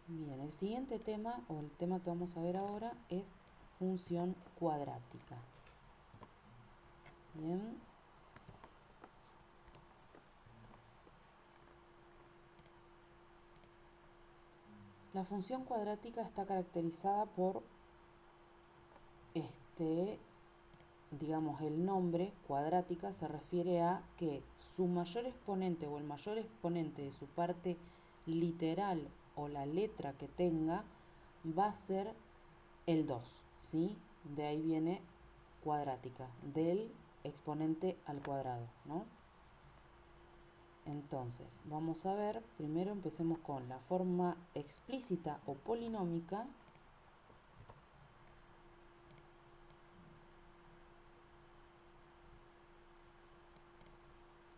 Bien, el siguiente tema o el tema que vamos a ver ahora es función cuadrática. Bien. La función cuadrática está caracterizada por digamos, el nombre cuadrática se refiere a que su mayor exponente o el mayor exponente de su parte literal o la letra que tenga va a ser el 2, ¿sí? De ahí viene cuadrática, del exponente al cuadrado, ¿no? Entonces, vamos a ver, primero empecemos con la forma explícita o polinómica,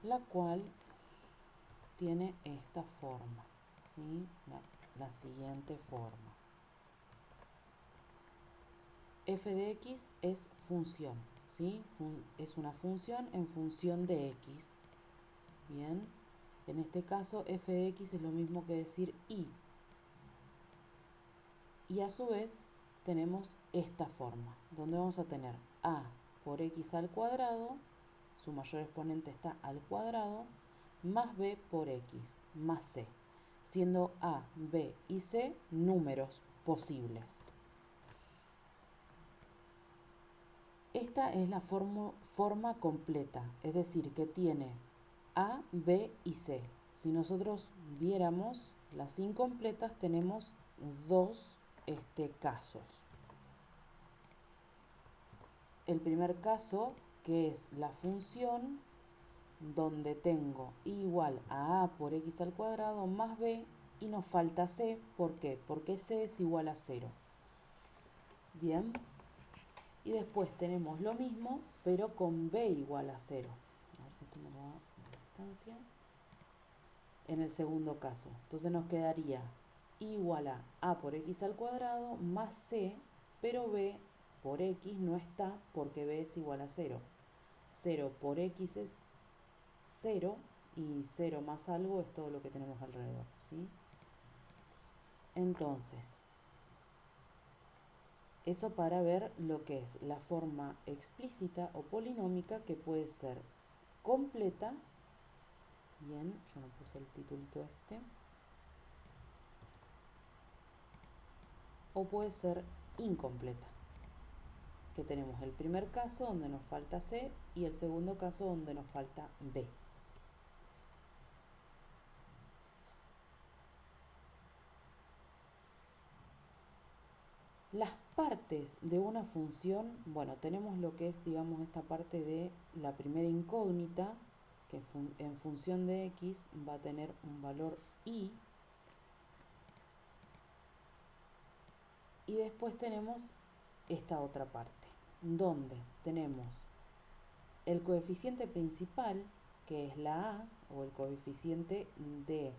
la cual tiene esta forma, ¿sí? La siguiente forma. F de x es función, ¿sí? Es una función en función de x. Bien, en este caso f de x es lo mismo que decir y. Y a su vez tenemos esta forma, donde vamos a tener a por x al cuadrado, su mayor exponente está al cuadrado, más b por x, más c, siendo a, b y c números posibles. Esta es la forma completa, es decir, que tiene A, B y C. Si nosotros viéramos las incompletas, tenemos dos casos. El primer caso, que es la función donde tengo i igual a por x al cuadrado más b y nos falta c. ¿Por qué? Porque c es igual a 0. Bien. Y después tenemos lo mismo, pero con b igual a 0. A ver si esto me lo da distancia. En el segundo caso. Entonces nos quedaría igual a por x al cuadrado más c, pero b por x no está porque b es igual a 0. 0 por x es 0 y 0 más algo es todo lo que tenemos alrededor, ¿sí? Entonces, eso para ver lo que es la forma explícita o polinómica, que puede ser completa. Bien, yo no puse el titulito o puede ser incompleta, que tenemos el primer caso donde nos falta C y el segundo caso donde nos falta B. Las partes de una función, bueno, tenemos lo que es, digamos, esta parte de la primera incógnita, que en función de x va a tener un valor y. Y después tenemos esta otra parte, donde tenemos el coeficiente principal, que es la a, o el coeficiente de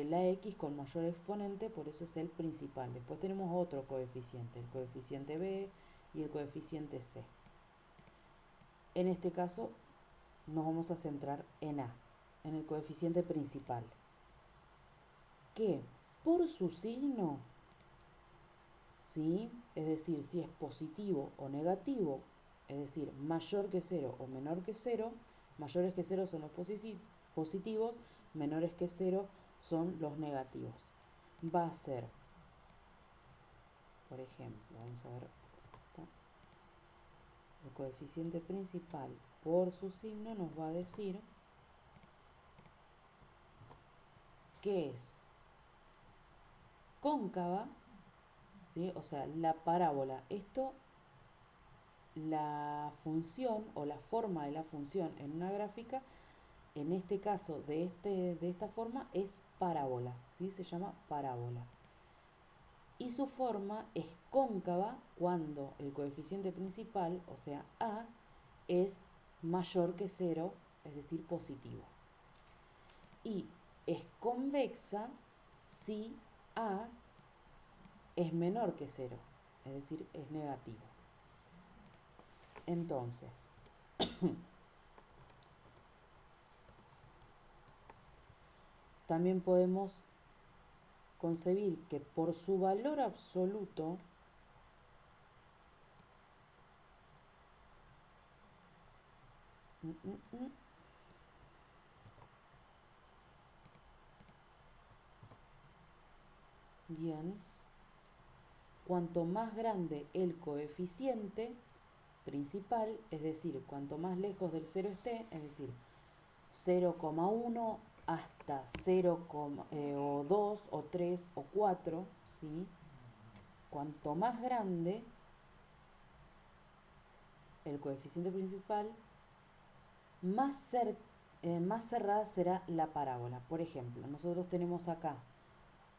la x con mayor exponente, por eso es el principal. Después tenemos otro coeficiente, el coeficiente b y el coeficiente c. En este caso nos vamos a centrar en a, en el coeficiente principal, que por su signo, ¿sí? Es decir, si es positivo o negativo, es decir, mayor que 0 o menor que 0, mayores que 0 son los positivos, menores que 0 son los negativos. Va a ser, por ejemplo, vamos a ver, el coeficiente principal por su signo nos va a decir que es cóncava, ¿sí? O sea, la parábola. Esto, la función o la forma de la función en una gráfica, en este caso de esta forma, es parábola, ¿sí? Se llama parábola. Y su forma es cóncava cuando el coeficiente principal, o sea a, es mayor que 0, es decir, positivo. Y es convexa si a es menor que 0, es decir, es negativo. Entonces, también podemos concebir que por su valor absoluto, bien, cuanto más grande el coeficiente principal, es decir, cuanto más lejos del 0 esté, es decir, 0,1 hasta 0, o 2 o 3 o 4, ¿sí? Cuanto más grande el coeficiente principal, más cerrada será la parábola. Por ejemplo, nosotros tenemos acá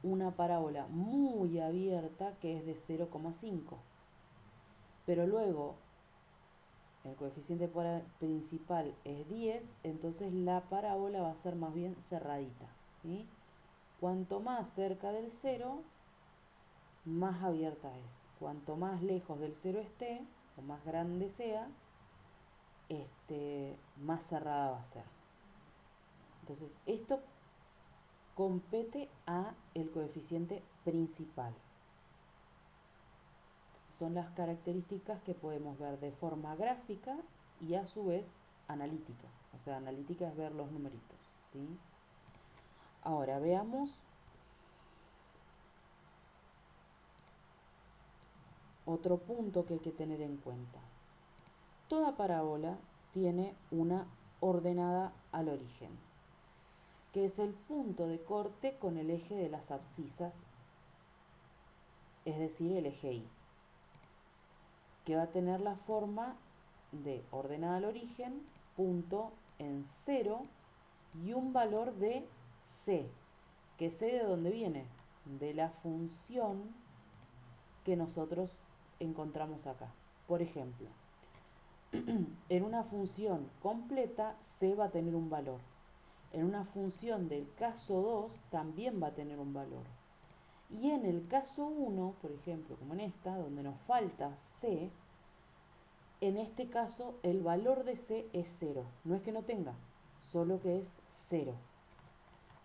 una parábola muy abierta que es de 0,5, pero luego el coeficiente principal es 10, entonces la parábola va a ser más bien cerradita, ¿sí? Cuanto más cerca del 0, más abierta es. Cuanto más lejos del 0 esté, o más grande sea, más cerrada va a ser. Entonces, esto compete a el coeficiente principal. Son las características que podemos ver de forma gráfica y a su vez analítica. O sea, analítica es ver los numeritos, ¿sí? Ahora veamos otro punto que hay que tener en cuenta. Toda parábola tiene una ordenada al origen, que es el punto de corte con el eje de las abscisas, es decir, el eje Y, que va a tener la forma de ordenada al origen, punto en 0 y un valor de c, que c de dónde viene, de la función que nosotros encontramos acá. Por ejemplo, en una función completa c va a tener un valor. En una función del caso 2 también va a tener un valor. Y en el caso 1, por ejemplo, como en esta, donde nos falta c, en este caso el valor de c es 0. No es que no tenga, solo que es 0.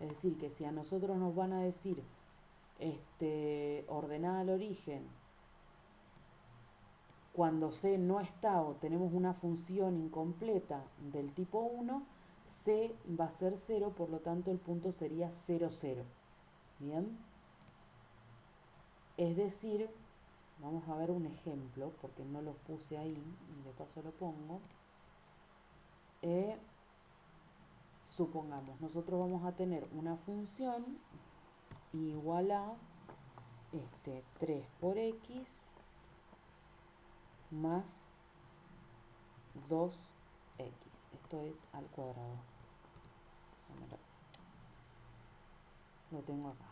Es decir, que si a nosotros nos van a decir ordenada al origen, cuando c no está o tenemos una función incompleta del tipo 1, c va a ser 0, por lo tanto el punto sería 0, 0. ¿Bien? Es decir, vamos a ver un ejemplo, porque no lo puse ahí, y de paso lo pongo. Supongamos, nosotros vamos a tener una función igual a 3 por x más 2x. Esto es al cuadrado. Lo tengo acá,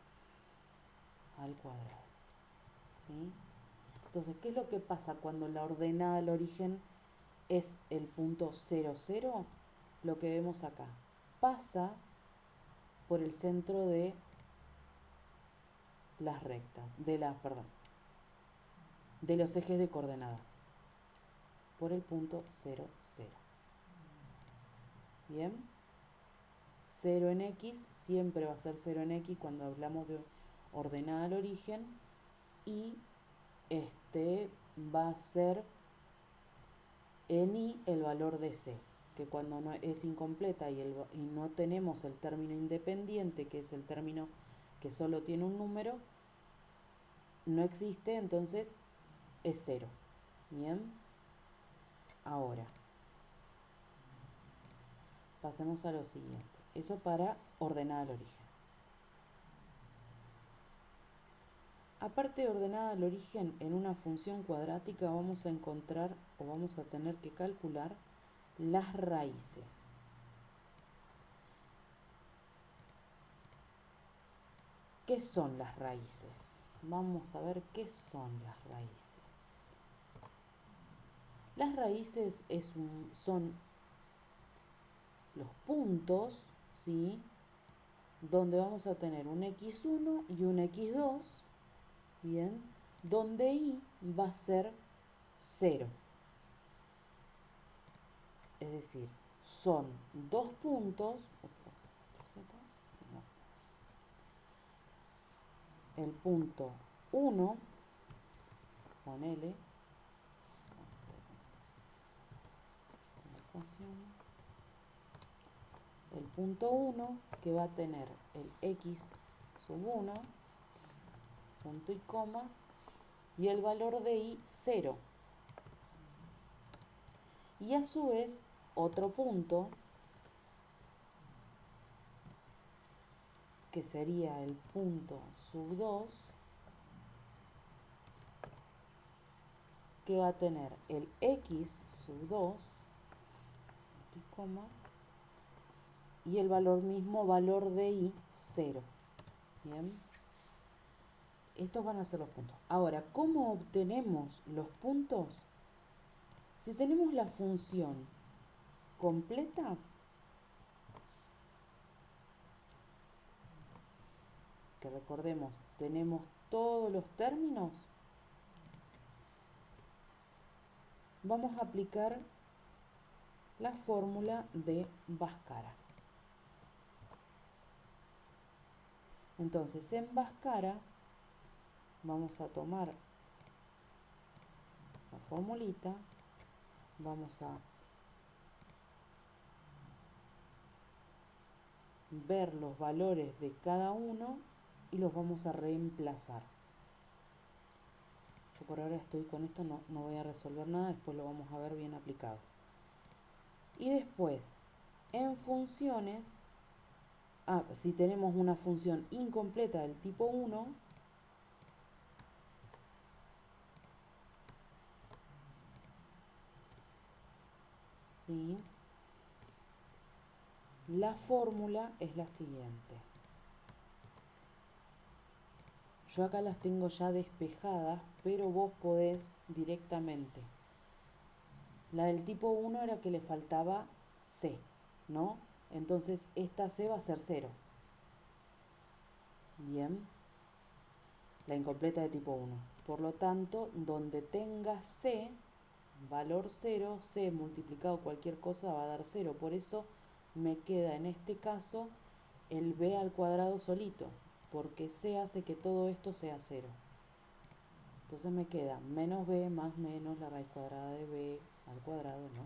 al cuadrado. ¿Sí? Entonces, ¿qué es lo que pasa cuando la ordenada al origen es el punto 0, 0? Lo que vemos acá. Pasa por el centro de las rectas, de los ejes de coordenada, por el punto 0, 0. Bien, 0 en x siempre va a ser 0 en x cuando hablamos de ordenada al origen, y va a ser en y el valor de c, que cuando no es incompleta y no tenemos el término independiente, que es el término que solo tiene un número, no existe, entonces es 0. Bien, ahora pasemos a lo siguiente. Eso para ordenar al origen. Aparte de ordenada al origen, en una función cuadrática vamos a encontrar o vamos a tener que calcular las raíces. ¿Qué son las raíces? Vamos a ver qué son las raíces. Las raíces son los puntos, ¿sí?, donde vamos a tener un x1 y un x2, bien, donde y va a ser 0. Es decir, son dos puntos, el punto 1, ponele, el punto 1 que va a tener el x sub 1, punto y coma, y el valor de y 0. Y a su vez, otro punto, que sería el punto sub 2, que va a tener el x sub 2, punto y coma, y el valor mismo, valor de y 0. Bien. Estos van a ser los puntos. Ahora, ¿cómo obtenemos los puntos? Si tenemos la función completa, que recordemos, tenemos todos los términos, vamos a aplicar la fórmula de Bhaskara. Entonces, en Bhaskara vamos a tomar la formulita, vamos a ver los valores de cada uno y los vamos a reemplazar. Yo por ahora estoy con esto, no voy a resolver nada, después lo vamos a ver bien aplicado. Y después, en funciones, si tenemos una función incompleta del tipo 1, ¿sí? La fórmula es la siguiente. Yo acá las tengo ya despejadas, pero vos podés directamente. La del tipo 1 era que le faltaba C, ¿no? Entonces esta C va a ser 0. Bien. La incompleta de tipo 1. Por lo tanto, donde tenga C, valor 0, C multiplicado cualquier cosa va a dar 0. Por eso me queda en este caso el b al cuadrado solito, porque C hace que todo esto sea 0. Entonces me queda menos b más menos la raíz cuadrada de b al cuadrado, ¿no?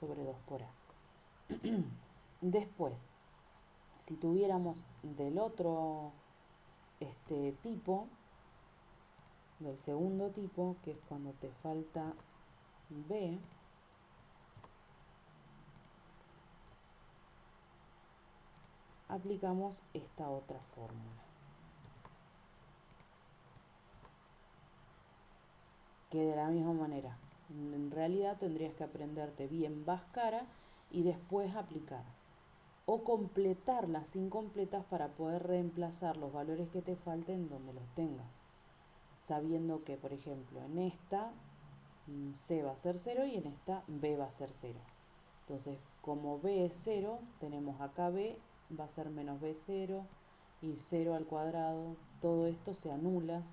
Sobre 2 por a. Después, si tuviéramos del otro tipo, del segundo tipo, que es cuando te falta b, aplicamos esta otra fórmula, que de la misma manera, en realidad tendrías que aprenderte bien Bhaskara y después aplicar, o completar las incompletas para poder reemplazar los valores que te falten donde los tengas, sabiendo que, por ejemplo, en esta C va a ser 0 y en esta B va a ser 0. Entonces, como B es 0, tenemos acá B va a ser menos B0 y 0 al cuadrado. Todo esto se anula,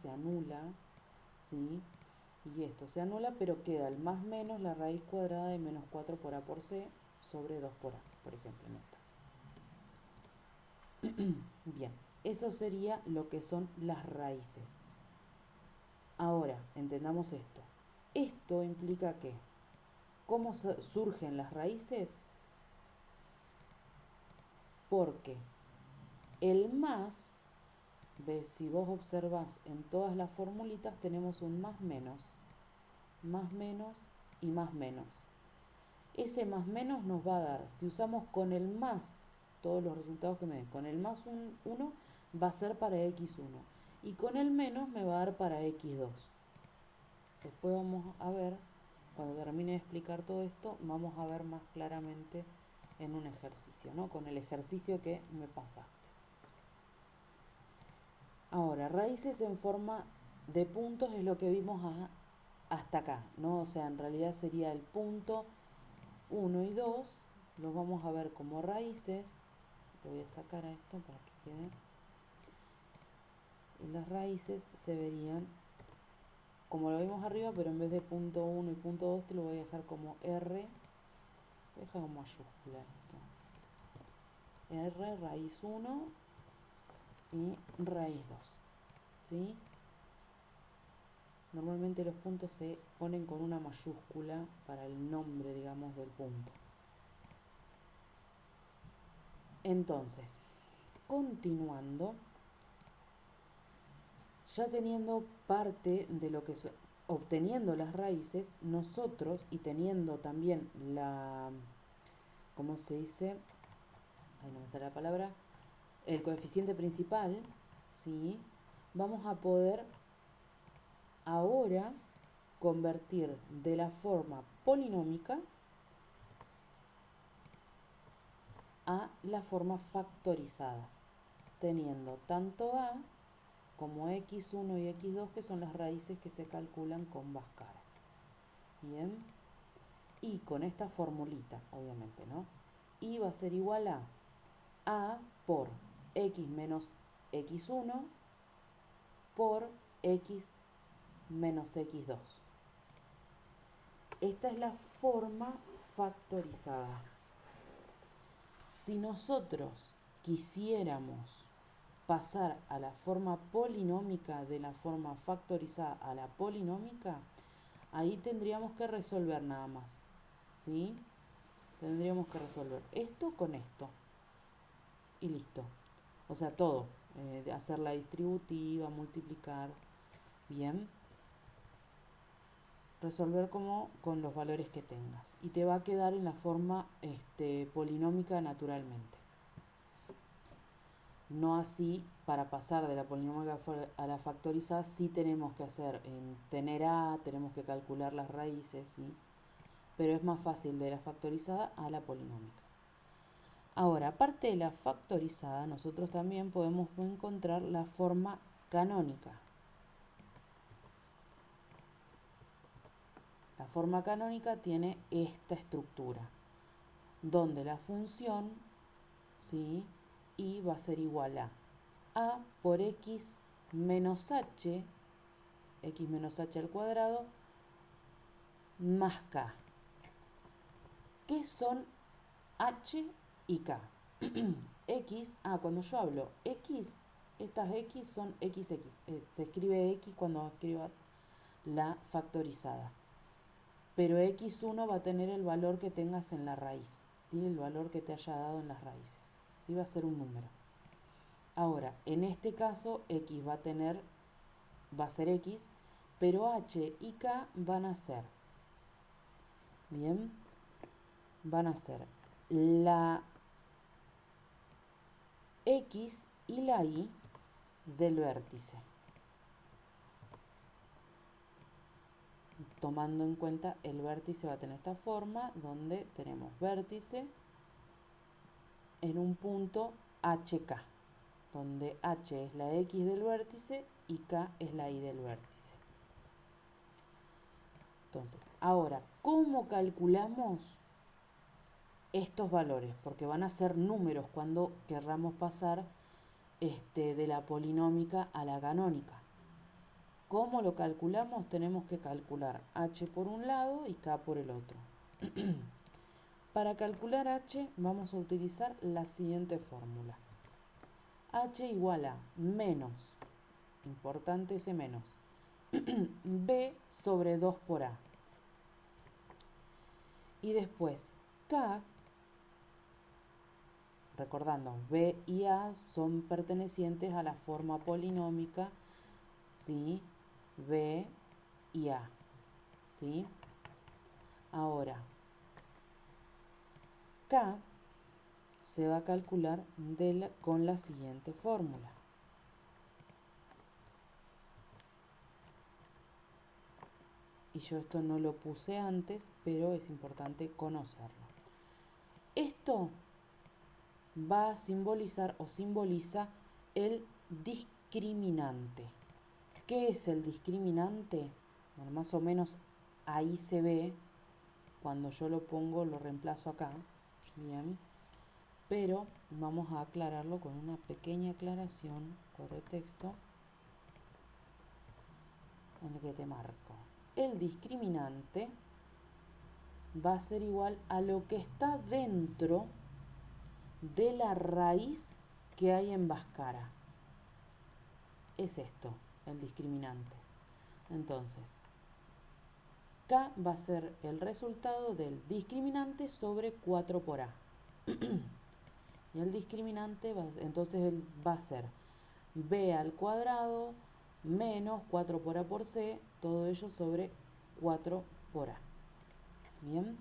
¿sí? Y esto se anula, pero queda el más menos la raíz cuadrada de menos 4 por A por C sobre 2 por A, por ejemplo, en esta. Bien, eso sería lo que son las raíces. Ahora, entendamos esto. Esto implica que, ¿cómo surgen las raíces? Porque el más, ¿ves? Si vos observás en todas las formulitas tenemos un más menos y más menos. Ese más menos nos va a dar, si usamos con el más, todos los resultados que me den, con el más 1 va a ser para x1 y con el menos me va a dar para x2. Después vamos a ver, cuando termine de explicar todo esto, vamos a ver más claramente en un ejercicio, ¿no? Con el ejercicio que me pasaste. Ahora, raíces en forma de puntos es lo que vimos hasta acá, ¿no? O sea, en realidad sería el punto 1 y 2, los vamos a ver como raíces. Lo voy a sacar a esto para que quede. Y las raíces se verían como lo vimos arriba, pero en vez de punto 1 y punto 2 te lo voy a dejar como R. Voy a dejar con mayúscula esto. R, raíz 1 y raíz 2. ¿sí? Normalmente los puntos se ponen con una mayúscula para el nombre, digamos, del punto. Entonces, continuando, ya teniendo parte de lo que obteniendo las raíces, nosotros y teniendo también la, ¿cómo se dice? Ahí no me sale la palabra, el coeficiente principal, ¿sí? Vamos a poder ahora convertir de la forma polinómica a la forma factorizada, teniendo tanto a como x1 y x2, que son las raíces que se calculan con Bhaskara. Bien, y con esta formulita, obviamente, ¿no? Y va a ser igual a por x menos x1 por x menos x2. Esta es la forma factorizada. Si nosotros quisiéramos pasar a la forma polinómica de la forma factorizada a la polinómica, ahí tendríamos que resolver nada más, ¿sí? Tendríamos que resolver esto con esto y listo. O sea, todo, hacer la distributiva, multiplicar, bien. Resolver como con los valores que tengas y te va a quedar en la forma polinómica naturalmente. No así, para pasar de la polinómica a la factorizada, sí tenemos que hacer, tener a, tenemos que calcular las raíces, ¿sí? Pero es más fácil de la factorizada a la polinómica. Ahora, aparte de la factorizada, nosotros también podemos encontrar la forma canónica. La forma canónica tiene esta estructura, donde la función, ¿sí? Y va a ser igual a por x menos h, x menos h al cuadrado, más k. ¿Qué son h y k? X, cuando yo hablo x, estas x son xx. Se escribe x cuando escribas la factorizada. Pero x1 va a tener el valor que tengas en la raíz, ¿sí? El valor que te haya dado en las raíces, ¿sí? Va a ser un número. Ahora, en este caso, x va a ser x, pero h y k van a ser, ¿bien? Van a ser la x y la y del vértice, tomando en cuenta el vértice va a tener esta forma, donde tenemos vértice en un punto HK, donde H es la X del vértice y K es la Y del vértice. Entonces, ahora, ¿cómo calculamos estos valores? Porque van a ser números cuando querramos pasar de la polinómica a la canónica. ¿Cómo lo calculamos? Tenemos que calcular H por un lado y K por el otro. Para calcular H vamos a utilizar la siguiente fórmula. H igual a menos, importante ese menos, B sobre 2 por A. Y después K, recordando, B y A son pertenecientes a la forma polinómica, ¿sí? B y A, ¿sí? Ahora, K se va a calcular con la siguiente fórmula. Y yo esto no lo puse antes, pero es importante conocerlo. Esto va a simbolizar o simboliza el discriminante. ¿Qué es el discriminante? Bueno, más o menos ahí se ve, cuando yo lo pongo, lo reemplazo acá, bien, pero vamos a aclararlo con una pequeña aclaración, corre texto, en el que te marco. El discriminante va a ser igual a lo que está dentro de la raíz que hay en Bhaskara. Es esto. el discriminante. Entonces, K va a ser el resultado del discriminante sobre 4 por A. Y el discriminante, entonces va a ser B al cuadrado menos 4 por A por C, todo ello sobre 4 por A. Bien.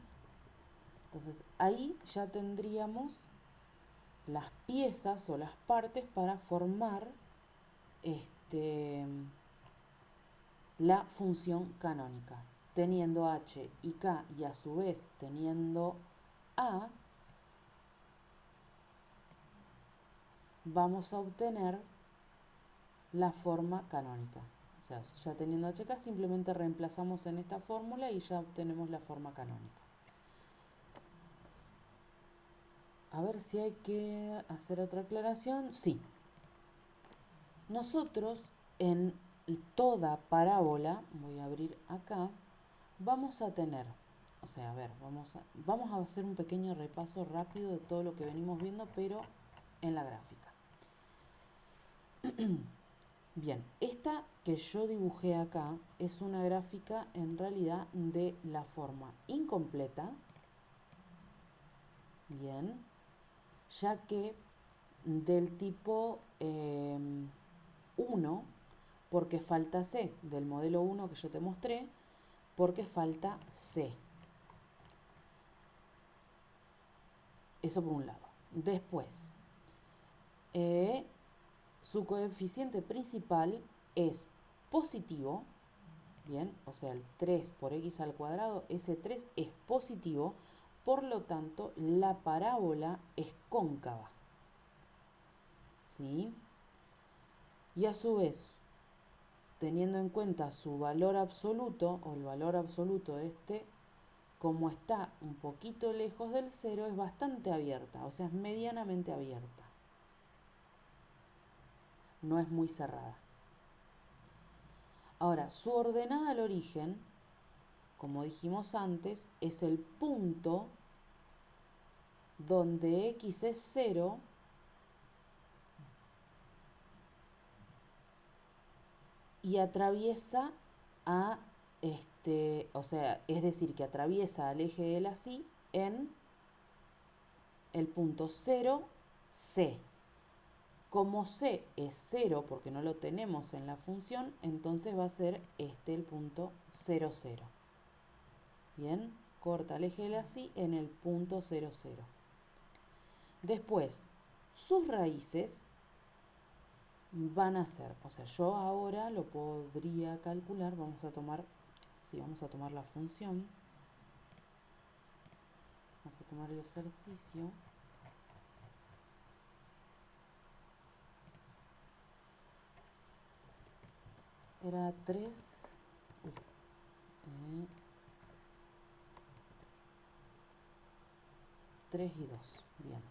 Entonces ahí ya tendríamos las piezas o las partes para formar la función canónica. Teniendo h y k y a su vez teniendo a, vamos a obtener la forma canónica. O sea, ya teniendo hk simplemente reemplazamos en esta fórmula y ya obtenemos la forma canónica. A ver si hay que hacer otra aclaración. Sí. Nosotros en toda parábola, voy a abrir acá, vamos a tener, o sea, a ver, vamos a hacer un pequeño repaso rápido de todo lo que venimos viendo, pero en la gráfica. Bien, esta que yo dibujé acá es una gráfica en realidad de la forma incompleta, bien, ya que del tipo 1, porque falta C, del modelo 1 que yo te mostré, porque falta C. Eso por un lado. Después, su coeficiente principal es positivo, bien, o sea, el 3 por x al cuadrado, ese 3 es positivo, por lo tanto, la parábola es cóncava, ¿sí? Y a su vez, teniendo en cuenta su valor absoluto, o el valor absoluto de como está un poquito lejos del 0, es bastante abierta, o sea, es medianamente abierta. No es muy cerrada. Ahora, su ordenada al origen, como dijimos antes, es el punto donde x es 0 y atraviesa a o sea, es decir, que atraviesa al eje de la sí en el punto 0, C. Como C es 0 porque no lo tenemos en la función, entonces va a ser el punto 0, 0. Bien, corta el eje de la sí en el punto 0, 0. Después, sus raíces van a ser, o sea, yo ahora lo podría calcular, vamos a tomar la función, vamos a tomar el ejercicio. Era 3, 3 y 2, bien,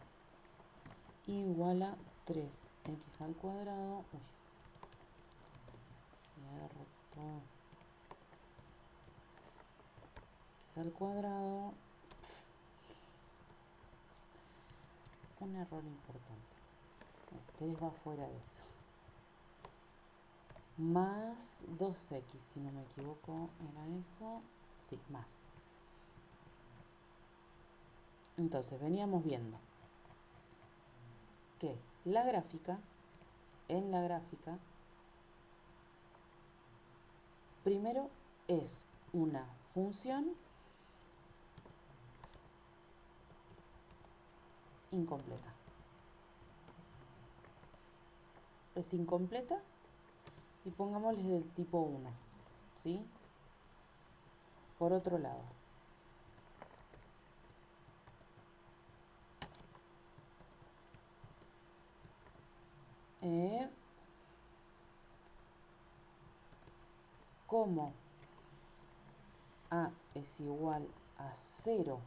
igual a 3x al cuadrado, x al cuadrado, un error importante, 3 va fuera de eso, más 2x, si no me equivoco, era eso, sí, más. Entonces, veníamos viendo que en la gráfica, primero es una función incompleta. Es incompleta y pongámosle del tipo 1, ¿sí? Por otro lado, como A es igual a 0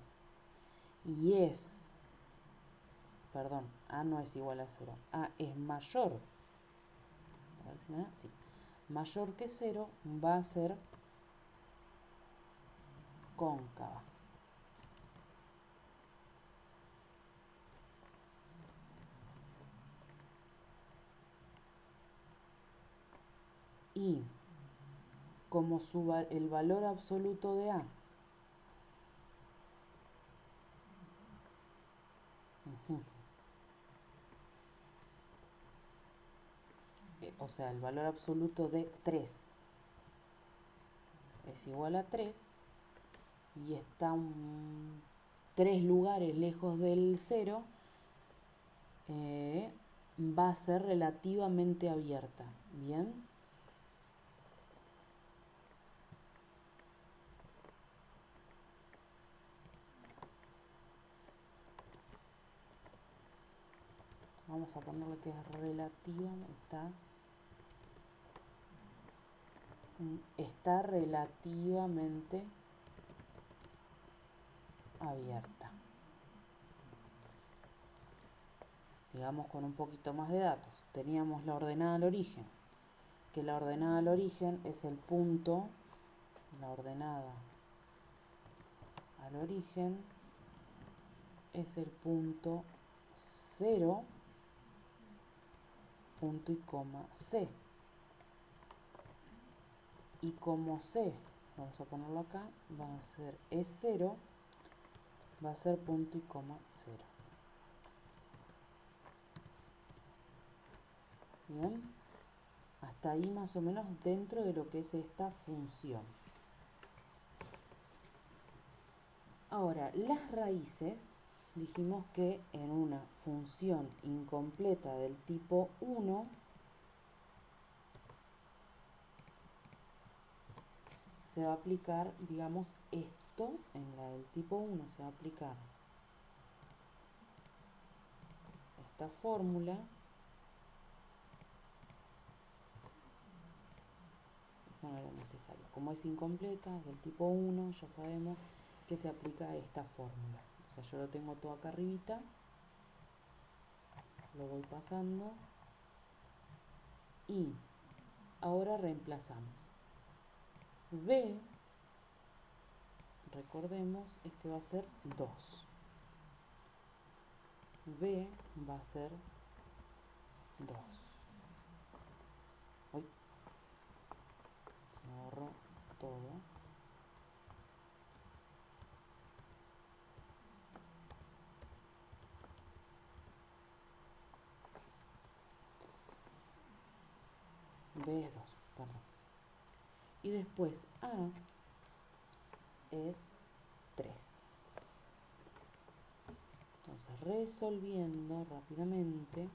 y A no es igual a 0, A es mayor, a ver si me da, sí, mayor que 0, va a ser cóncava. Y como el valor absoluto de A, o sea, el valor absoluto de 3 es igual a 3 y está 3 lugares lejos del 0, va a ser relativamente abierta. ¿Bien? Vamos a ponerle que es relativa, está relativamente abierta. Sigamos con un poquito más de datos. Teníamos la ordenada al origen, que la ordenada al origen es el punto, la ordenada al origen es el punto 0, punto y coma C. Y como C, vamos a ponerlo acá, va a ser E0, va a ser punto y coma 0. Bien, hasta ahí más o menos dentro de lo que es esta función. Ahora, las raíces, dijimos que en una función incompleta del tipo 1, se va a aplicar, digamos, esto en la del tipo 1, se va a aplicar esta fórmula. No era necesario. Como es incompleta, del tipo 1, ya sabemos que se aplica esta fórmula. O sea, yo lo tengo todo acá arribita, lo voy pasando y ahora reemplazamos. B, recordemos, este va a ser 2. B va a ser 2. Uy, se me borró todo. B es 2, perdón. Y después A es 3. Entonces, resolviendo rápidamente,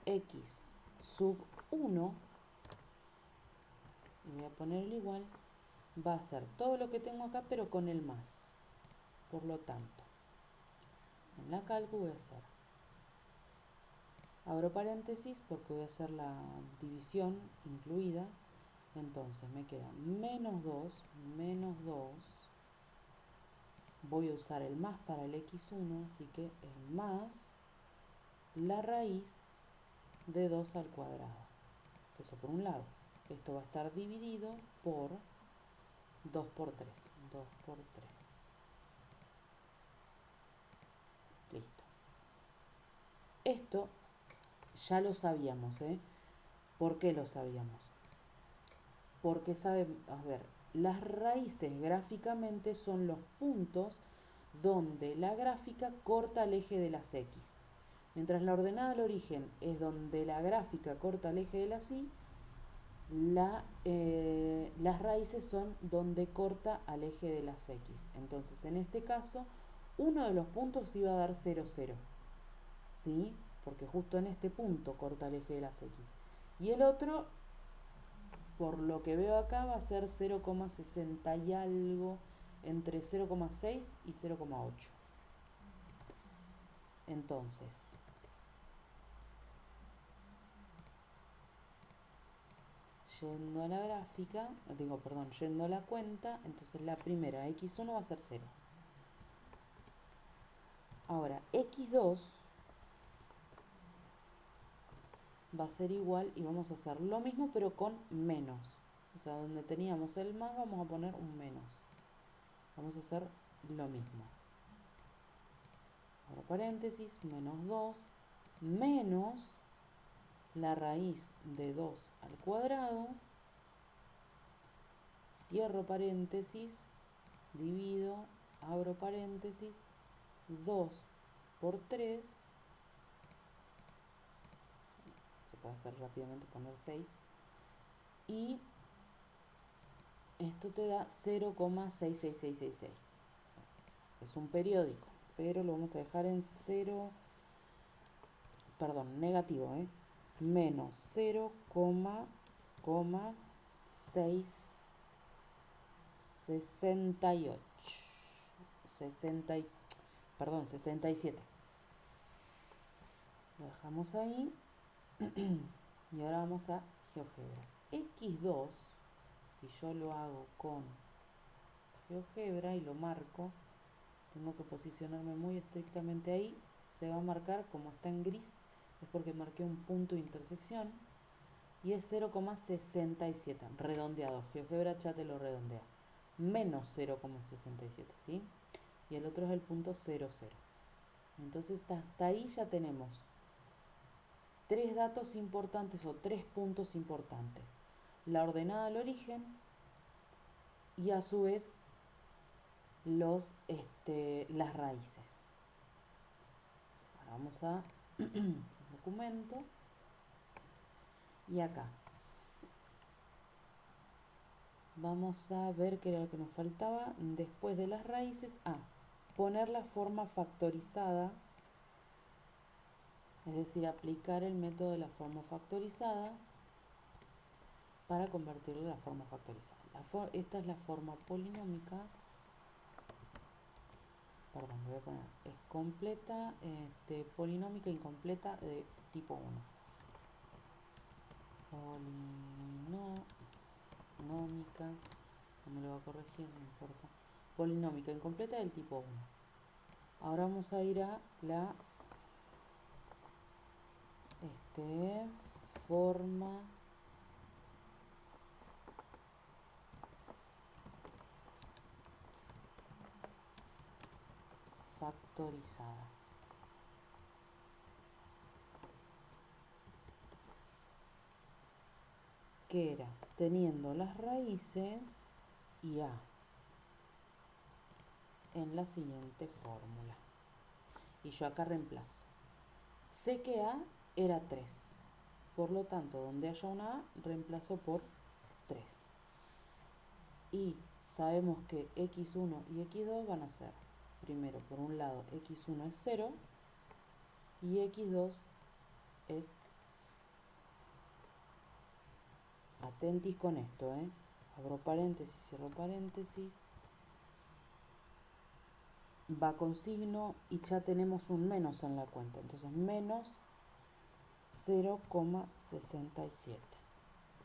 x sub 1, y voy a poner el igual, va a ser todo lo que tengo acá, pero con el más. Por lo tanto, en la calcu voy a hacer, abro paréntesis porque voy a hacer la división incluida, entonces me queda menos 2, voy a usar el más para el x1, así que el más la raíz de 2 al cuadrado. Eso por un lado. Esto va a estar dividido por 2 por 3. 2 por 3. Listo. Esto ya lo sabíamos, ¿eh? ¿Por qué lo sabíamos? Porque sabemos, a ver, las raíces gráficamente son los puntos donde la gráfica corta el eje de las x. Mientras la ordenada al origen es donde la gráfica corta el eje de las y, las raíces son donde corta al eje de las x. Entonces, en este caso, uno de los puntos iba a dar 0, 0. ¿Sí? Porque justo en este punto corta el eje de las x. Y el otro, por lo que veo acá, va a ser 0,60 y algo, entre 0,6 y 0,8. Entonces, yendo a la gráfica, yendo a la cuenta, entonces la primera, x1 va a ser 0. Ahora, x2 va a ser igual y vamos a hacer lo mismo pero con menos. O sea, donde teníamos el más vamos a poner un menos. Vamos a hacer lo mismo. Ahora paréntesis, menos 2, menos la raíz de 2 al cuadrado, cierro paréntesis, divido, abro paréntesis, 2 por 3, se puede hacer rápidamente, poner 6, y esto te da 0,66666. Es un periódico, pero lo vamos a dejar en 0, perdón, negativo, menos 0,668. 60, perdón, 67. Lo dejamos ahí. Y ahora vamos a GeoGebra. X2, si yo lo hago con GeoGebra y lo marco, tengo que posicionarme muy estrictamente ahí. Se va a marcar como está en gris, es porque marqué un punto de intersección. Y es 0,67, redondeado. GeoGebra ya te lo redondea. Menos 0,67, ¿sí? Y el otro es el punto 00. Entonces hasta ahí ya tenemos 3 datos importantes o 3 puntos importantes. La ordenada al origen y a su vez las raíces. Ahora vamos a documento y acá vamos a ver qué era lo que nos faltaba después de las raíces. Poner la forma factorizada, es decir, aplicar el método de la forma factorizada para convertirlo en la forma factorizada. Esta es la forma polinómica, perdón, voy a poner, es completa, polinómica incompleta de tipo 1. Polinómica, no me lo va a corregir, no importa. Polinómica incompleta del tipo 1. Ahora vamos a ir a la forma factorizada. Que era teniendo las raíces y a en la siguiente fórmula. Y yo acá reemplazo. Sé que a era 3. Por lo tanto, donde haya una a, reemplazo por 3. Y sabemos que x1 y x2 van a ser, primero, por un lado, x1 es 0 y x2 es, atentis con esto, abro paréntesis, cierro paréntesis, va con signo y ya tenemos un menos en la cuenta, entonces menos 0,67.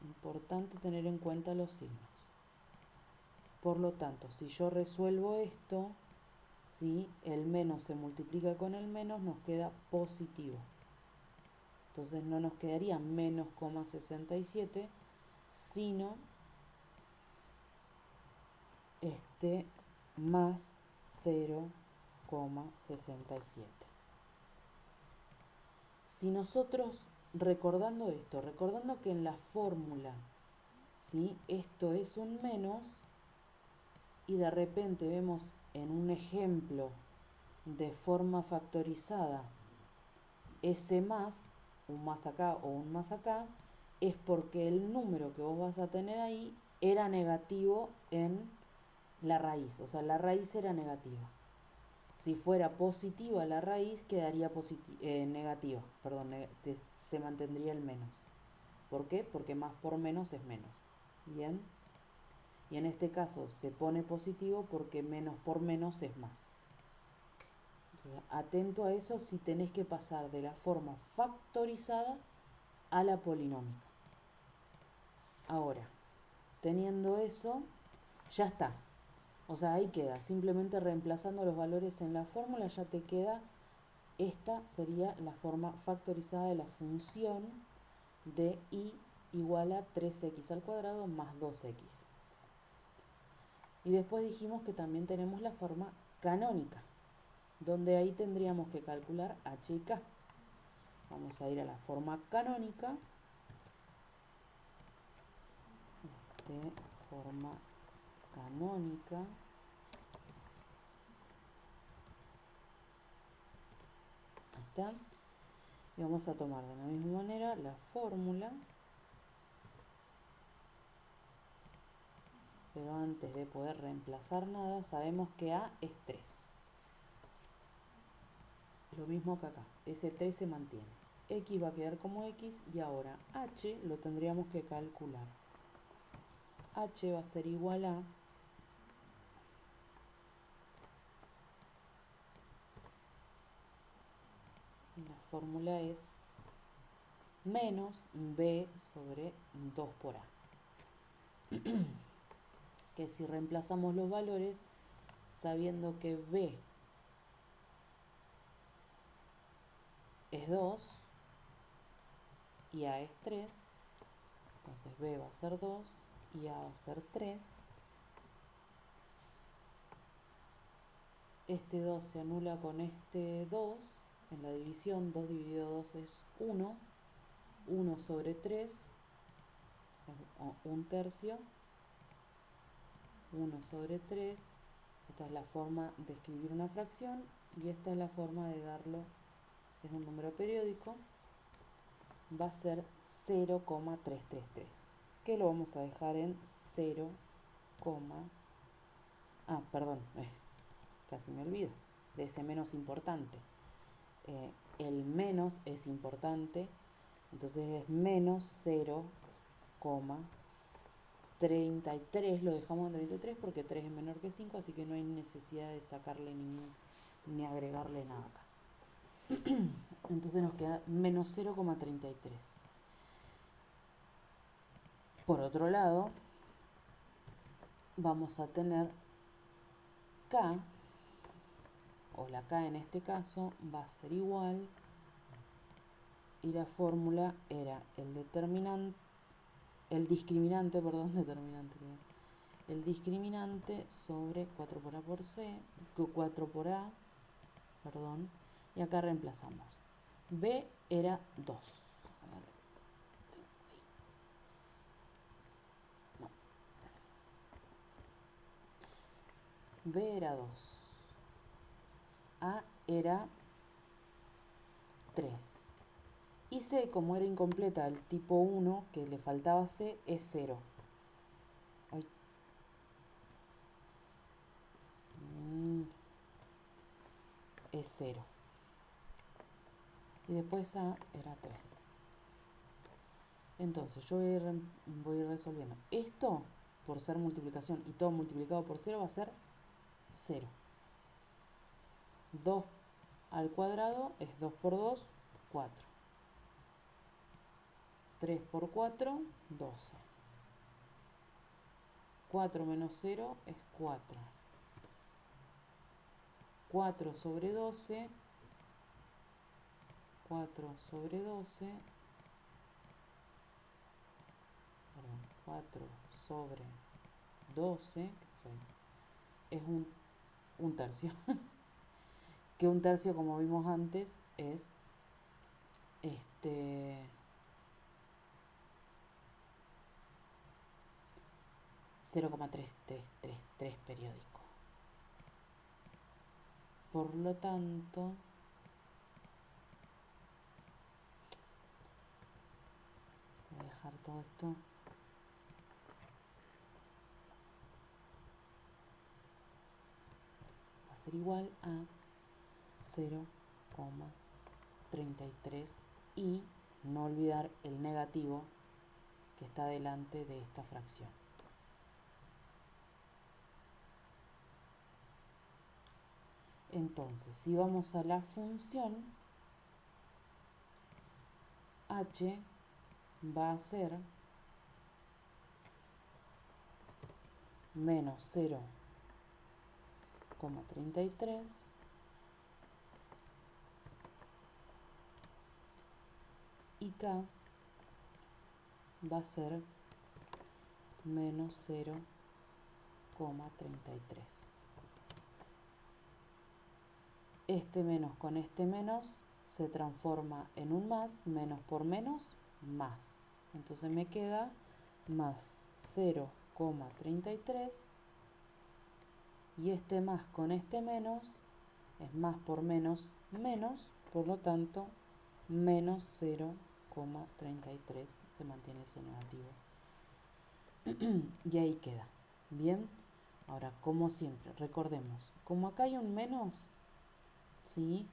Importante tener en cuenta los signos. Por lo tanto, si yo resuelvo esto, ¿sí? El menos se multiplica con el menos, nos queda positivo. Entonces no nos quedaría menos 0,67, sino más 0,67. Si nosotros, recordando esto, recordando que en la fórmula, ¿sí? Esto es un menos, y de repente vemos en un ejemplo de forma factorizada ese más, un más acá o un más acá, es porque el número que vos vas a tener ahí era negativo en la raíz, o sea, la raíz era negativa. Si fuera positiva la raíz, quedaría negativa, perdón, se mantendría el menos. ¿Por qué? Porque más por menos es menos. Bien. Y en este caso se pone positivo porque menos por menos es más. Entonces, atento a eso si tenés que pasar de la forma factorizada a la polinómica. Ahora, teniendo eso, ya está. O sea, ahí queda. Simplemente reemplazando los valores en la fórmula ya te queda. Esta sería la forma factorizada de la función de y igual a 3x al cuadrado más 2x. Y después dijimos que también tenemos la forma canónica, donde ahí tendríamos que calcular h y k. Vamos a ir a la forma canónica. Forma canónica. Ahí está. Y vamos a tomar de la misma manera la fórmula. Pero antes de poder reemplazar nada, sabemos que A es 3. Lo mismo que acá, ese 3 se mantiene. X va a quedar como X y ahora H lo tendríamos que calcular. H va a ser igual a la fórmula es menos B sobre 2 por A. Que si reemplazamos los valores, sabiendo que B es 2 y A es 3, entonces B va a ser 2 y A va a ser 3. Este 2 se anula con este 2. En la división 2 dividido 2 es 1. 1 sobre 3, un tercio. 1 sobre 3. Esta es la forma de escribir una fracción y esta es la forma de darlo. Es un número periódico. Va a ser 0,333. Que lo vamos a dejar en 0, perdón, casi me olvido de ese menos importante. El menos es importante, entonces es menos 0,33. Lo dejamos en 33 porque 3 es menor que 5, así que no hay necesidad de sacarle ni agregarle nada acá. Entonces nos queda menos 0,33. Por otro lado, vamos a tener K, o la K en este caso, va a ser igual, y la fórmula era el discriminante sobre 4 por A por C, 4 por A, perdón, y acá reemplazamos. B era 2. B era 2. A era 3. Y C, como era incompleta el tipo 1, que le faltaba C, es 0. Es 0. Y después A era 3. Entonces yo voy a ir resolviendo. Esto, por ser multiplicación y todo multiplicado por 0, va a ser 0. 2 al cuadrado es 2 por 2, 4. 3 por 4, 12. 4 menos 0 es 4. 4 sobre 12. 4 sobre 12. Perdón, 4 sobre 12. Es un tercio. Que un tercio, como vimos antes, es 0,3333 periódico. Por lo tanto, voy a dejar todo esto. Va a ser igual a 0,33 y no olvidar el negativo que está delante de esta fracción. Entonces, si vamos a la función, h va a ser menos 0,33 y k va a ser menos 0,33. Este menos con este menos se transforma en un más, menos por menos, más. Entonces me queda más 0,33 y este más con este menos es más por menos, menos, por lo tanto, menos 0,33 se mantiene ese negativo. Y ahí queda. Bien, ahora como siempre, recordemos, como acá hay un menos, ¿sí?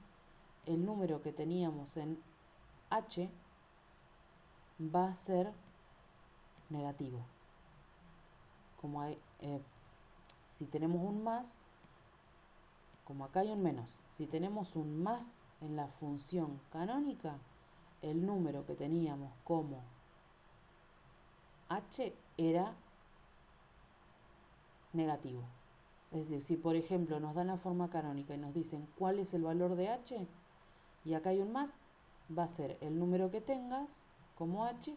El número que teníamos en h va a ser negativo. Como hay, si tenemos un más, como acá hay un menos, si tenemos un más en la función canónica, el número que teníamos como h era negativo. Es decir, si por ejemplo nos dan la forma canónica y nos dicen cuál es el valor de h, y acá hay un más, va a ser el número que tengas como h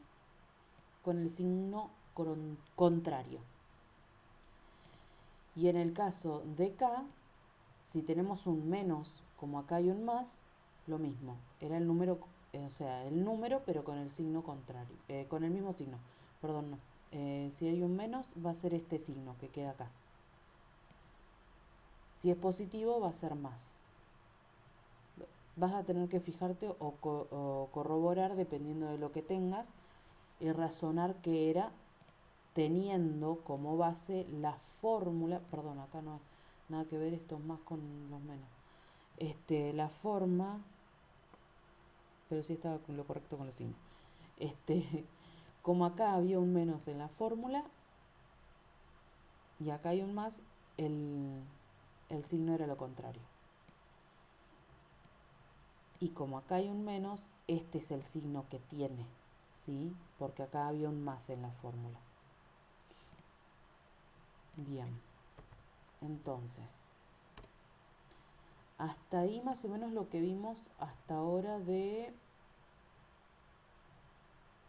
con el signo contrario. Y en el caso de k, si tenemos un menos, como acá hay un más, lo mismo. Era el número, o sea, el número, pero con el signo contrario. Con el mismo signo. Perdón, no. Si hay un menos, va a ser este signo que queda acá. Si es positivo, va a ser más. Vas a tener que fijarte o corroborar dependiendo de lo que tengas y razonar que era teniendo como base la fórmula, perdón, acá no nada que ver, esto es más con los menos. La forma, pero sí estaba con lo correcto con los signos. Como acá había un menos en la fórmula y acá hay un más, el signo era lo contrario. Y como acá hay un menos, este es el signo que tiene, ¿sí? Porque acá había un más en la fórmula. Bien, entonces, hasta ahí más o menos lo que vimos hasta ahora de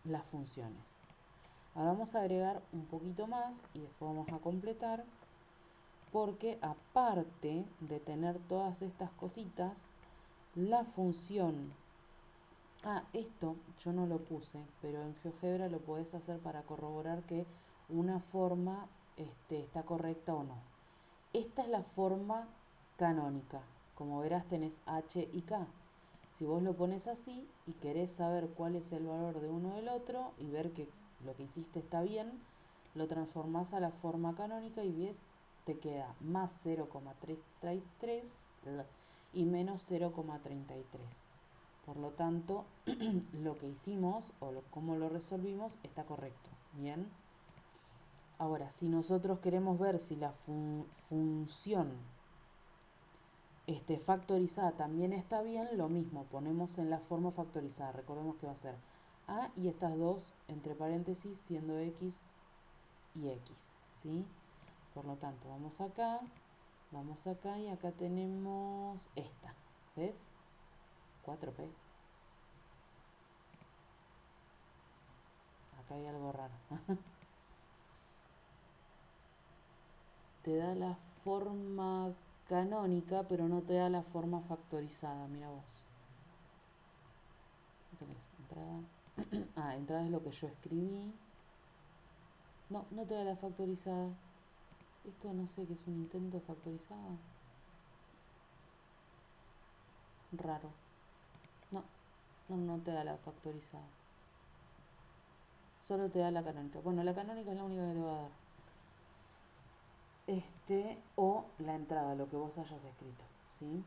las funciones. Ahora vamos a agregar un poquito más y después vamos a completar, porque aparte de tener todas estas cositas, la función, esto yo no lo puse, pero en GeoGebra lo podés hacer para corroborar que una forma está correcta o no. Esta es la forma canónica. Como verás tenés h y k. Si vos lo pones así y querés saber cuál es el valor de uno del otro y ver que lo que hiciste está bien, lo transformás a la forma canónica y ves, te queda más 0,33 y menos 0,33. Por lo tanto, lo que hicimos o cómo lo resolvimos está correcto. Bien. Ahora, si nosotros queremos ver si la función factorizada también está bien, lo mismo, ponemos en la forma factorizada. Recordemos que va a ser a y estas dos entre paréntesis siendo x y x, ¿sí? Por lo tanto, vamos acá y acá tenemos esta, ¿ves? 4p. Acá hay algo raro. Te da la forma canónica, pero no te da la forma factorizada, mira vos. Entonces, entrada. Entrada es lo que yo escribí. No, no te da la factorizada. Esto no sé qué es un intento factorizado. Raro. No, no te da la factorizada. Solo te da la canónica. Bueno, la canónica es la única que te va a dar. O la entrada, lo que vos hayas escrito, ¿sí?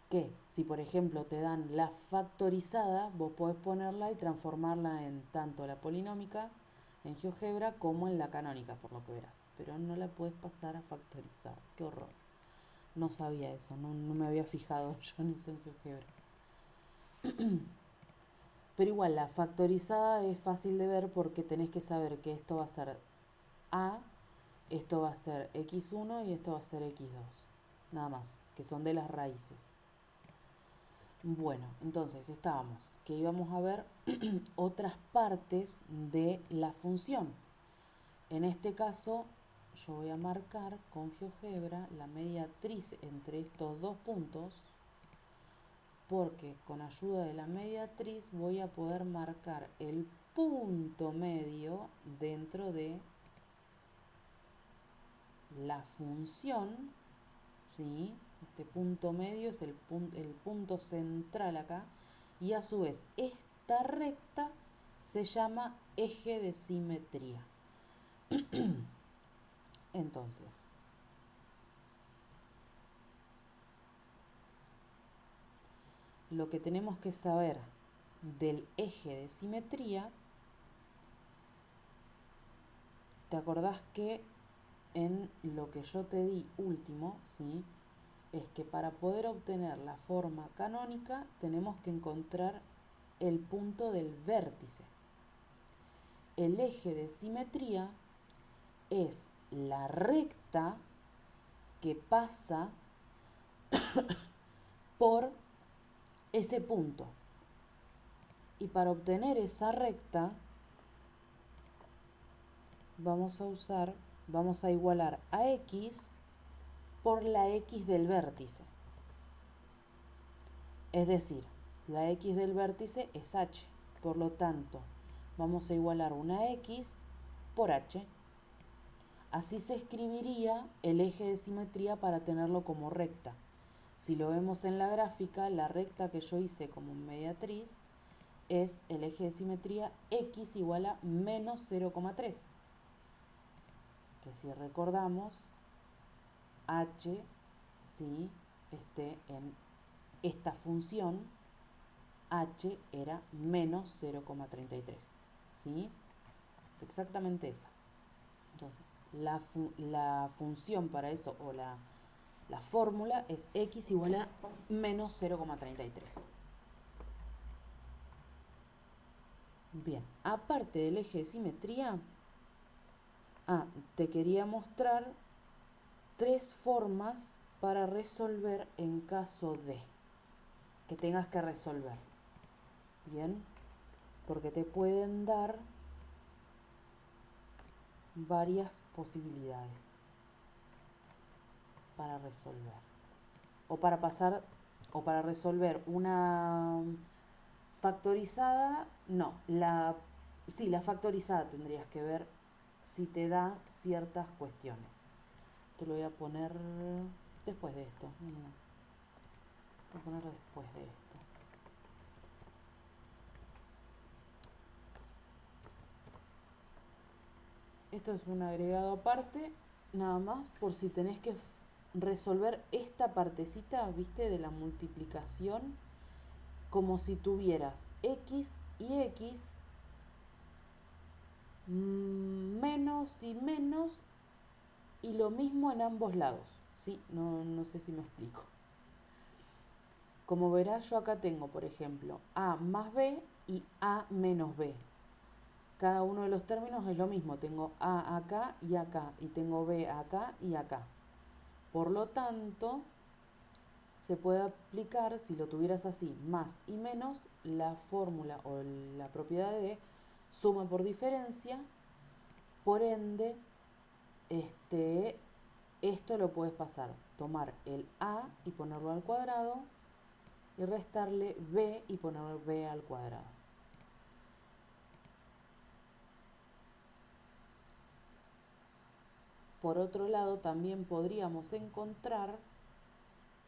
Que si por ejemplo te dan la factorizada, vos podés ponerla y transformarla en tanto la polinómica en GeoGebra como en la canónica, por lo que verás. Pero no la podés pasar a factorizar. Qué horror. No sabía eso, no me había fijado yo en eso en GeoGebra. Pero igual, la factorizada es fácil de ver porque tenés que saber que esto va a ser A, esto va a ser x1 y esto va a ser x2. Nada más, que son de las raíces. Bueno, entonces estábamos que íbamos a ver otras partes de la función. En este caso, yo voy a marcar con GeoGebra la mediatriz entre estos dos puntos, porque con ayuda de la mediatriz voy a poder marcar el punto medio dentro de la función, ¿sí? Este punto medio es el punto central acá, y a su vez esta recta se llama eje de simetría. Entonces, lo que tenemos que saber del eje de simetría, ¿te acordás que en lo que yo te di último, ¿sí?, es que para poder obtener la forma canónica tenemos que encontrar el punto del vértice? El eje de simetría es la recta que pasa por ese punto. Y para obtener esa recta vamos a igualar a x por la x del vértice. Es decir, la x del vértice es h. Por lo tanto, vamos a igualar una x por h. Así se escribiría el eje de simetría para tenerlo como recta. Si lo vemos en la gráfica, la recta que yo hice como mediatriz es el eje de simetría x igual a menos 0,3. Que si recordamos, h, ¿sí?, en esta función, h era menos 0,33. ¿Sí? Es exactamente esa. Entonces, la función para eso, o la fórmula, es x igual a menos 0,33. Bien, aparte del eje de simetría, te quería mostrar 3 formas para resolver en caso de que tengas que resolver. Bien, porque te pueden dar varias posibilidades para resolver. O para resolver una factorizada, no, la factorizada tendrías que ver si te da ciertas cuestiones. Te lo voy a poner después de esto. Voy a poner después de esto. Esto es un agregado aparte, nada más por si tenés que resolver esta partecita, ¿viste?, de la multiplicación, como si tuvieras x y x, menos y menos, y lo mismo en ambos lados, ¿sí? No sé si me explico. Como verás, yo acá tengo, por ejemplo, a más b y a menos b. Cada uno de los términos es lo mismo. Tengo a acá, y tengo b acá y acá. Por lo tanto, se puede aplicar, si lo tuvieras así, más y menos, la fórmula o la propiedad de suma por diferencia. Por ende, esto lo puedes pasar, tomar el a y ponerlo al cuadrado, y restarle b y ponerle b al cuadrado. Por otro lado, también podríamos encontrar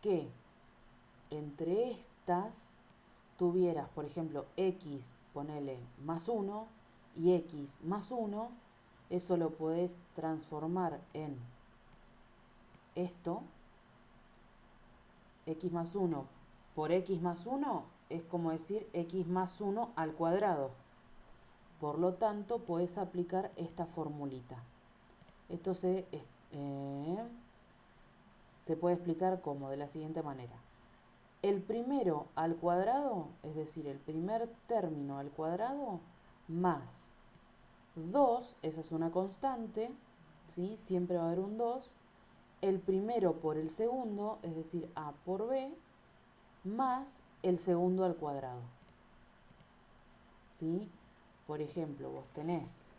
que entre estas tuvieras, por ejemplo, x, ponele más 1, y x más 1, eso lo podés transformar en esto, x más 1 por x más 1 es como decir x más 1 al cuadrado. Por lo tanto, podés aplicar esta formulita. Esto se puede explicar como de la siguiente manera. El primero al cuadrado, es decir, el primer término al cuadrado, más 2, esa es una constante, ¿sí?, siempre va a haber un 2. El primero por el segundo, es decir, a por b, más el segundo al cuadrado. ¿Sí? Por ejemplo, vos tenés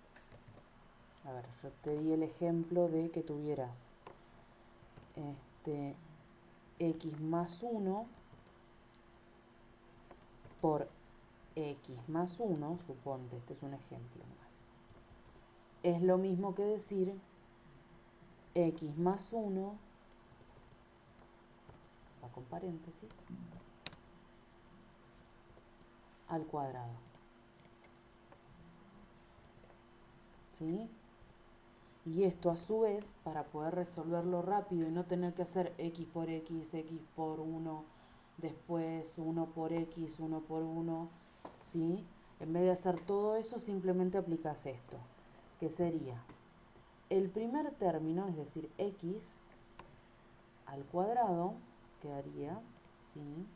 A ver, yo te di el ejemplo de que tuvieras x más 1 por x más 1, suponte, este es un ejemplo más. Es lo mismo que decir x más 1, va con paréntesis, al cuadrado. ¿Sí? Y esto a su vez, para poder resolverlo rápido y no tener que hacer x por x por 1, después 1 por x, 1 por 1, ¿sí? En vez de hacer todo eso, simplemente aplicas esto, que sería el primer término, es decir, x al cuadrado, quedaría, ¿sí?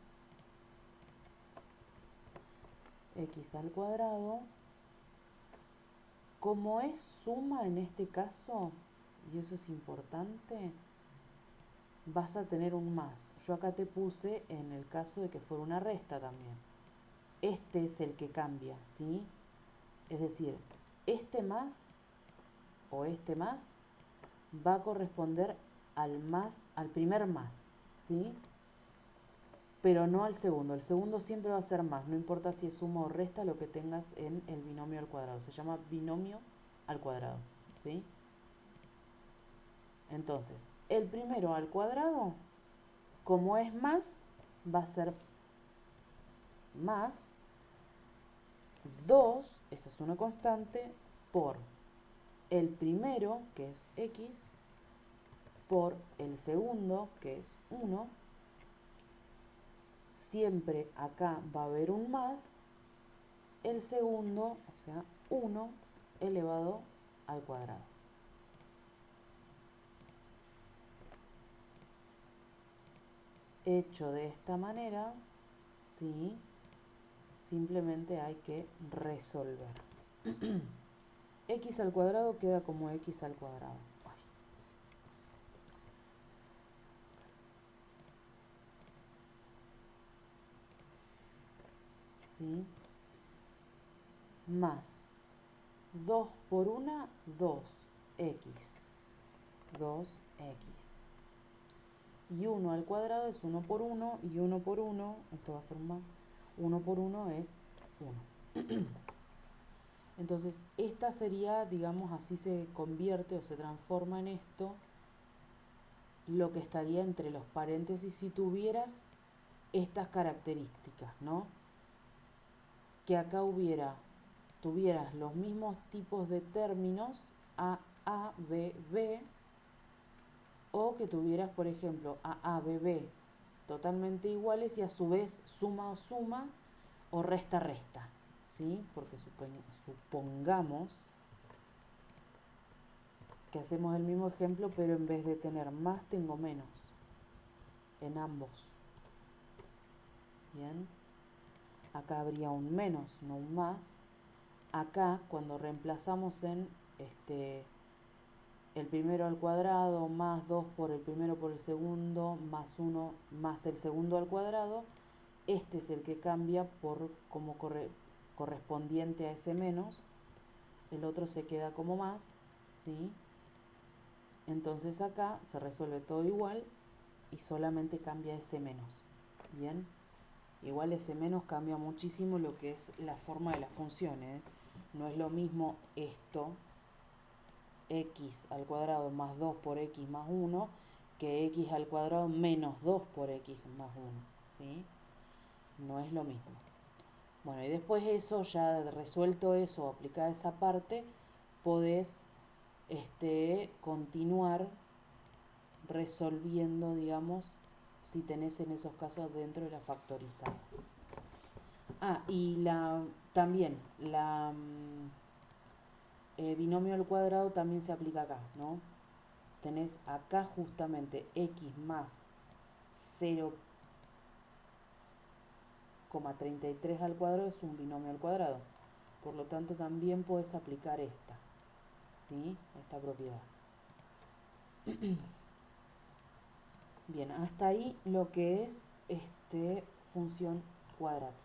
X al cuadrado, como es suma en este caso, y eso es importante, vas a tener un más. Yo acá te puse en el caso de que fuera una resta también. Este es el que cambia, ¿sí? Es decir, este más o este más va a corresponder al más, al primer más, ¿sí? Pero no al segundo. El segundo siempre va a ser más, no importa si es suma o resta lo que tengas en el binomio al cuadrado. Se llama binomio al cuadrado, ¿sí? Entonces, el primero al cuadrado, como es más, va a ser más 2, esa es una constante, por el primero, que es x, por el segundo, que es 1. Siempre acá va a haber un más, el segundo, o sea, 1 elevado al cuadrado. Hecho de esta manera, ¿sí? Simplemente hay que resolver. X al cuadrado queda como x al cuadrado. Ay. ¿Sí? Más 2 por 1, 2x. 2x. Y 1 al cuadrado es 1 por 1, y 1 por 1, esto va a ser un más, 1 por 1 es 1. Entonces, esta sería, digamos, así se convierte o se transforma en esto, lo que estaría entre los paréntesis si tuvieras estas características, ¿no? Que acá tuvieras los mismos tipos de términos, A, B, B, o que tuvieras, por ejemplo, A, B, B totalmente iguales y a su vez suma o suma o resta, resta, ¿sí? Porque supongamos que hacemos el mismo ejemplo, pero en vez de tener más, tengo menos en ambos. Bien, acá habría un menos, no un más. Acá, cuando reemplazamos en el primero al cuadrado, más 2 por el primero por el segundo, más 1 más el segundo al cuadrado, este es el que cambia por como correspondiente a ese menos, el otro se queda como más, ¿sí? Entonces acá se resuelve todo igual y solamente cambia ese menos, ¿bien? Igual ese menos cambia muchísimo lo que es la forma de la función, ¿eh? No es lo mismo esto, x al cuadrado más 2 por x más 1, que x al cuadrado menos 2 por x más 1, ¿sí? No es lo mismo. Bueno, y después eso, ya resuelto eso, aplicada esa parte, podés continuar resolviendo, digamos, si tenés en esos casos dentro de la factorizada. Y también la binomio al cuadrado también se aplica acá, ¿no? Tenés acá justamente x más 0,33 al cuadrado es un binomio al cuadrado. Por lo tanto, también puedes aplicar esta, ¿sí? Esta propiedad. Bien, hasta ahí lo que es función cuadrática.